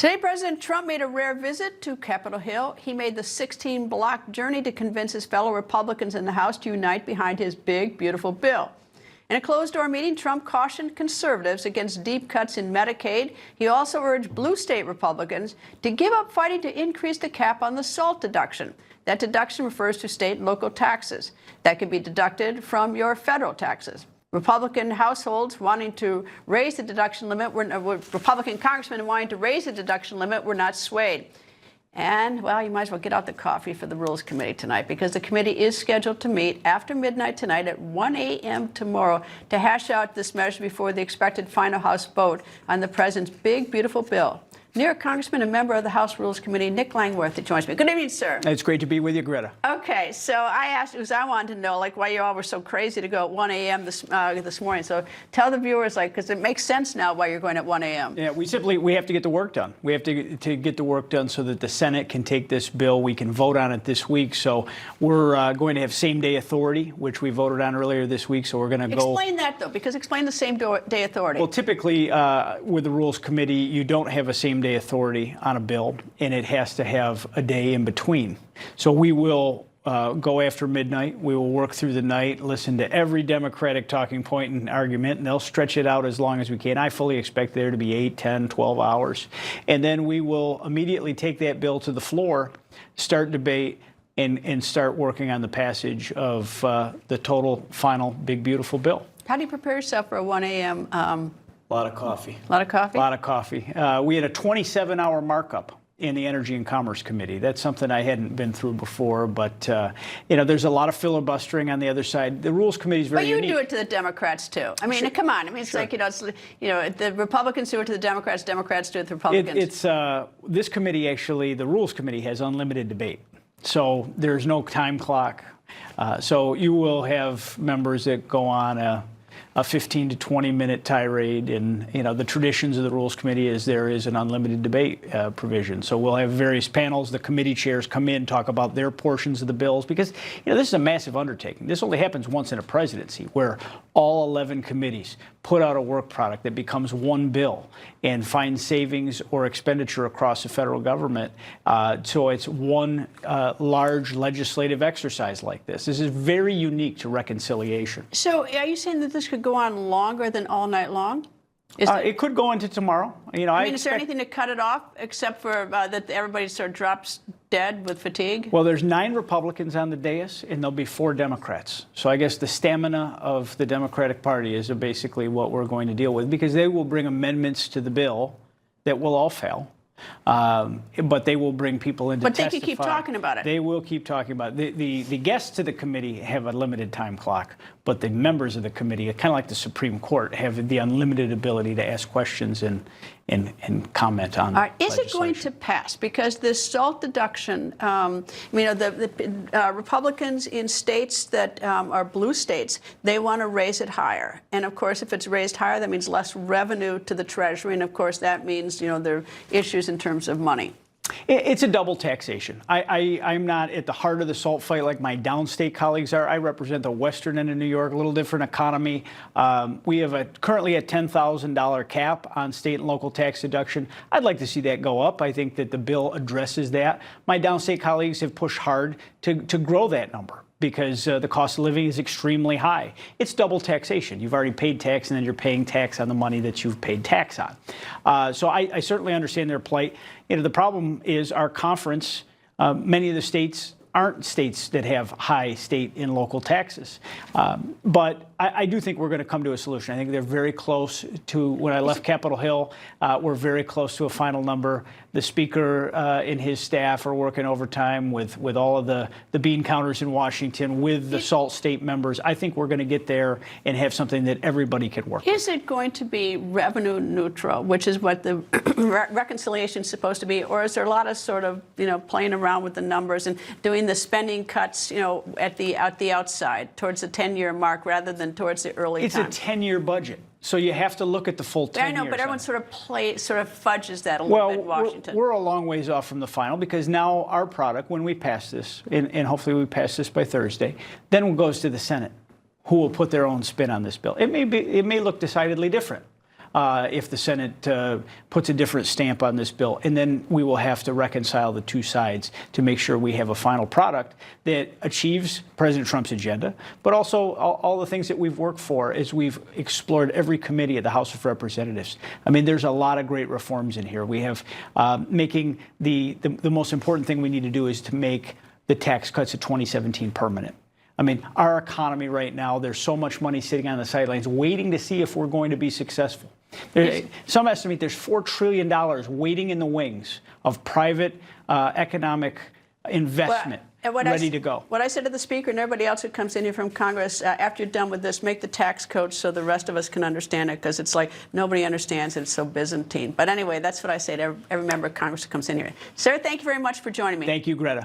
Today, President Trump made a rare visit to Capitol Hill. He made the 16-block journey to convince his fellow Republicans in the House to unite behind his big, beautiful bill. In a closed-door meeting, Trump cautioned conservatives against deep cuts in Medicaid. He also urged blue state Republicans to give up fighting to increase the cap on the SALT deduction. That deduction refers to state and local taxes that can be deducted from your federal taxes. Republican households wanting to raise the deduction limit, Republican congressmen wanting to raise the deduction limit were not swayed. And, well, you might as well get out the coffee for the Rules Committee tonight, because the committee is scheduled to meet after midnight tonight at 1 a.m. tomorrow to hash out this measure before the expected final House vote on the president's big, beautiful bill. New York Congressman and member of the House Rules Committee, Nick Langworthy, joins me. Good evening, sir. It's great to be with you, Greta. Okay, so I asked, because I wanted to know, like, why you all were so crazy to go at 1 a.m. this morning. So tell the viewers, like, because it makes sense now why you're going at 1 a.m. Yeah, we have to get the work done. We have to get the work done so that the Senate can take this bill. We can vote on it this week. So we're going to have same-day authority, which we voted on earlier this week. So we're going to go. Explain that, though, because explain the same-day authority. Well, typically, with the Rules Committee, you don't have a same-day authority on a bill, and it has to have a day in between. So we will go after midnight. We will work through the night, listen to every Democratic talking point and argument, and they'll stretch it out as long as we can. I fully expect there to be 8, 10, 12 hours. And then we will immediately take that bill to the floor, start debate, and start working on the passage of the total, final, big, beautiful bill. How do you prepare yourself for a 1 a.m. A lot of coffee. A lot of coffee? A lot of coffee. We had a 27-hour markup in the Energy and Commerce Committee. That's something I hadn't been through before, but, you know, there's a lot of filibustering on the other side. The Rules Committee is very unique. But you do it to the Democrats, too. I mean, sure. Come on. I mean, it's like, the Republicans do it to the Democrats, Democrats do it to the Republicans. This committee, actually, the Rules Committee, has unlimited debate. So there's no time clock. So you will have members that go on a 15 to 20-minute tirade, and the traditions of the Rules Committee is there is an unlimited debate provision. So we'll have various panels. The committee chairs come in, talk about their portions of the bills, because this is a massive undertaking. This only happens once in a presidency, where all 11 committees put out a work product that becomes one bill and finds savings or expenditure across the federal government. So it's one large legislative exercise like this. This is very unique to reconciliation. So are you saying that this could go on longer than all night long? It could go into tomorrow. Is there anything to cut it off except for that everybody sort of drops dead with fatigue? Well, there's 9 Republicans on the dais, and there'll be 4 Democrats. So I guess the stamina of the Democratic Party is basically what we're going to deal with, because they will bring amendments to the bill that will all fail. But they will bring people in to testify. But they can keep talking about it. They will keep talking about it. The guests to the committee have a limited time clock, but the members of the committee, kind of like the Supreme Court, have the unlimited ability to ask questions and comment on Is it going to pass? Because this SALT deduction, the Republicans in states that are blue states, they want to raise it higher. And, of course, if it's raised higher, that means less revenue to the Treasury. And, of course, that means, there are issues in terms of money. It's a double taxation. I'm not at the heart of the SALT fight like my downstate colleagues are. I represent the western end of New York, a little different economy. We have currently a $10,000 cap on state and local tax deduction. I'd like to see that go up. I think that the bill addresses that. My downstate colleagues have pushed hard to grow that number, because the cost of living is extremely high. It's double taxation. You've already paid tax, and then you're paying tax on the money that you've paid tax on. So I certainly understand their plight. The problem is our conference, many of the states aren't states that have high state and local taxes. But I do think we're going to come to a solution. I think they're very close to, when I left Capitol Hill, we're very close to a final number. The Speaker and his staff are working overtime with all of the bean counters in Washington, with the SALT state members. I think we're going to get there and have something that everybody can work with. Is it going to be revenue neutral, which is what the reconciliation is supposed to be, or is there a lot of sort of, playing around with the numbers and doing the spending cuts, at the outside towards the 10-year mark rather than towards the early time? It's a 10-year budget, so you have to look at the full 10 years. I know, but everyone sort of fudges that a little bit in Washington. We're a long ways off from the final, because now our product, when we pass this, and hopefully we pass this by Thursday, then it goes to the Senate, who will put their own spin on this bill. It may look decidedly different. if the Senate puts a different stamp on this bill. And then we will have to reconcile the two sides to make sure we have a final product that achieves President Trump's agenda, but also all the things that we've worked for as we've explored every committee of the House of Representatives. I mean, there's a lot of great reforms in here. We have making the most important thing we need to do is to make the tax cuts of 2017 permanent. I mean, our economy right now, there's so much money sitting on the sidelines waiting to see if we're going to be successful. Some estimate there's $4 trillion waiting in the wings of private economic investment ready to go. What I said to the Speaker and everybody else who comes in here from Congress, after you're done with this, make the tax code so the rest of us can understand it, because it's like nobody understands it. It's so Byzantine. But anyway, that's what I say to every member of Congress who comes in here. Sir, thank you very much for joining me. Thank you, Greta.